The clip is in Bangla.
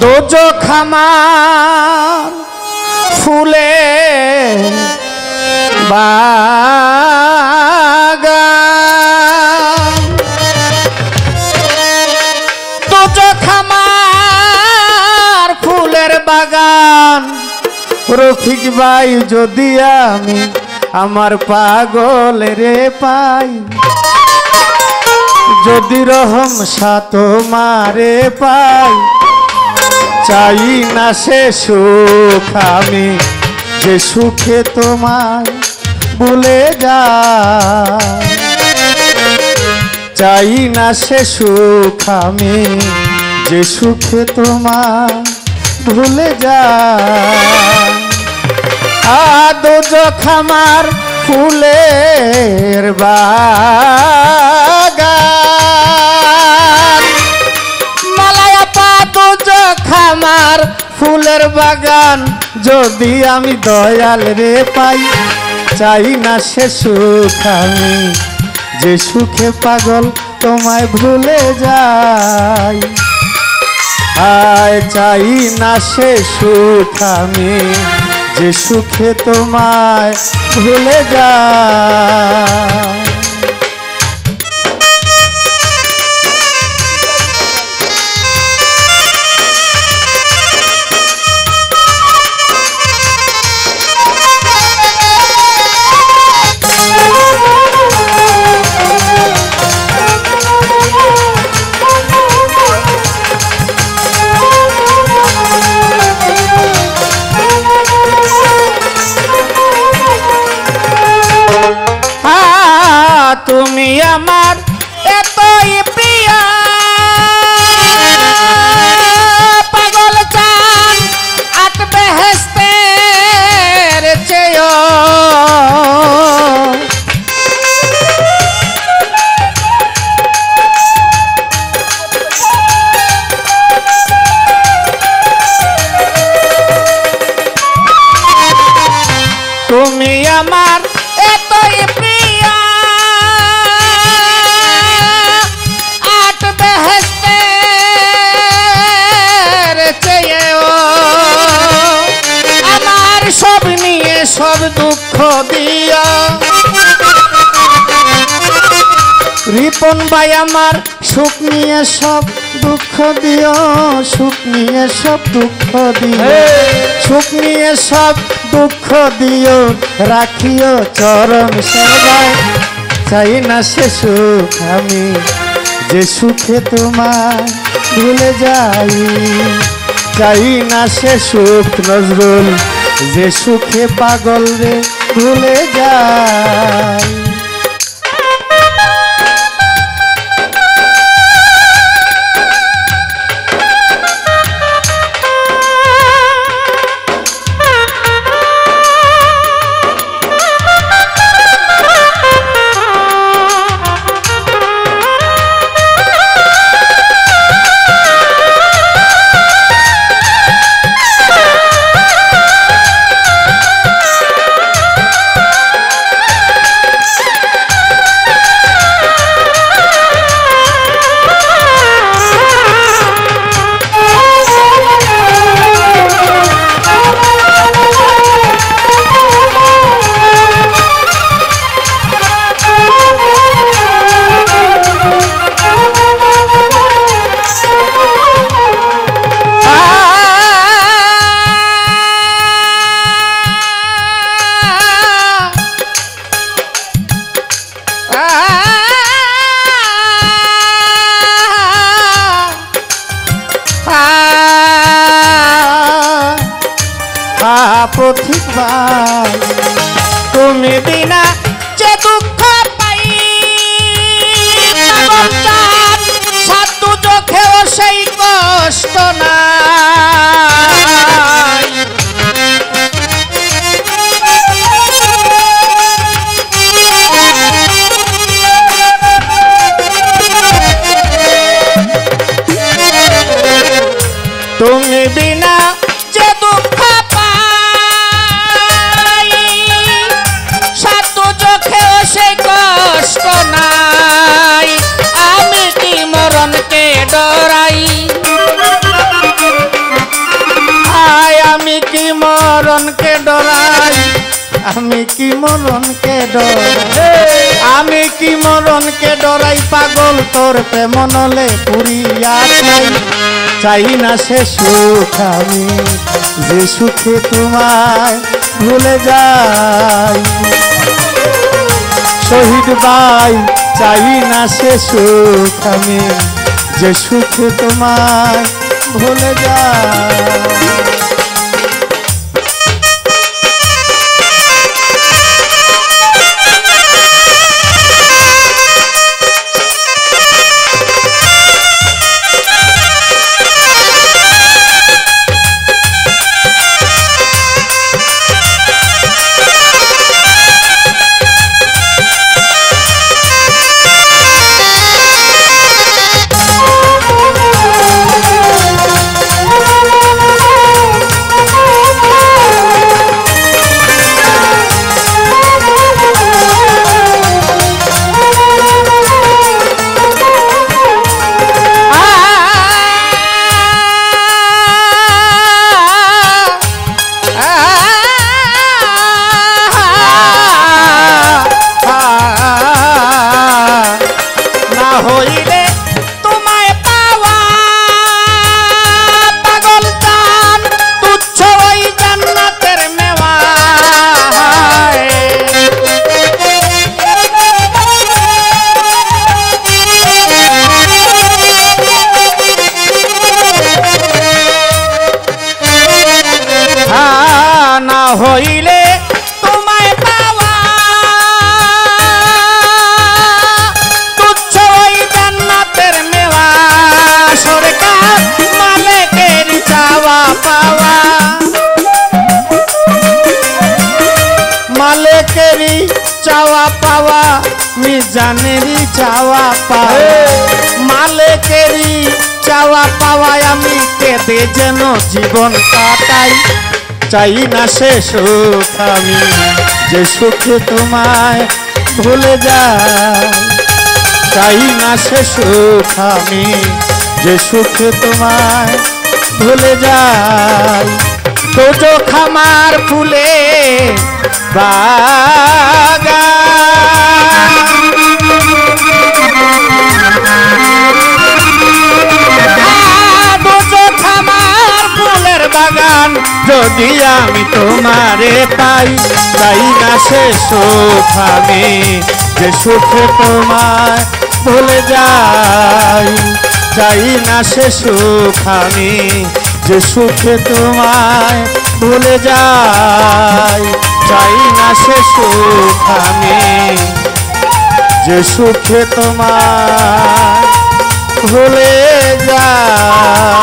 দোজখ আমার ফুলে বাগান, দোজখ আমার ফুলের বাগান। রফিক ভাই যদি আমি আমার পাগল রে পাই, যদি রহম সাত মারে পাই, চাই না সে সুখ আমি যে সুখে তোমায় ভুলে যাই। চাই না সে সুখ আমি যে সুখে তোমায় ভুলে যাই। দোজখ আমার ফুলের বাগান, মালায়া পা দোজখ আমার ফুলের বাগান। যদি আমি দয়াল রে পাই, চাই না সে সুখ আমি যে সুখে পাগল তোমায় ভুলে যাই। চাই না সে সুখ আমি যে সুখে তোমায় ভুলে যাই। তুমি আমার এতই প্রিয়া, পাগল চান আট বেহেশতের চেয়েও। তুমি আমার এতই প্রিয়া, সব নিয়ে সব দুঃখ দিয়া। রিপন ভাই আমার সুখ নিয়ে সব দুঃখ দিও, সুখ নিয়ে সব দুঃখ দিও, সুখ নিয়ে সব দুঃখ দিও, রাখিও চরণ সেবায়। চাই না সে সুখ আমি যে সুখে তোমায় ভুলে যাই। চাই না সে সুখ নজরুল যে সুখে পাগল রে ভুলে যাই। পথিক ভাই তুমি বিনা যে দুঃখ পাই, সাধু চোখেও সেই কষ্ট নাই। তুমি বিনা যে দুঃখ পাই, কি মরণকে ডরাই আমি কি মরণকে ডরাই পাগল তোর প্রেম নলে পুরিয়া চাই চাই না সে সুখ আমি যে সুখে তোমায় ভুলে যাই শহীদ ভাই চাই না সে সুখ আমি যে সুখে তোমায় ভুলে যাই হইলে তোমায় পাওয়া পাগল জান তুচ্ছ ওই জান্নাতের মেওয়া না হইলে তোমায় পাওয়া সরকার মালিকের চাওয়া পাওয়া মালিকেরই চাওয়া পাওয়া মিজানেরই চাওয়া পাওয়া মালিকেরই চাওয়া পাওয়া আমি কেঁদে যেন জীবন কাটাই চাই না সে সুখ আমি যে সুখে তোমায় ভুলে যাই চাই না সে সুখ আমি যে সুখে তোমায় ভুলে যাই তো जो খামার ফুলে বাগান তো जो খামার ফুলের বাগান যদি আমি তোমারে পাই চাই না সে সুখ আমি যে সুখে তোমায় ভুলে যাই চাই না সে সুখ আমি যে সুখে তোমায় ভুলে যাই চাই না সে সুখ আমি যে সুখে তোমায় ভুলে যাই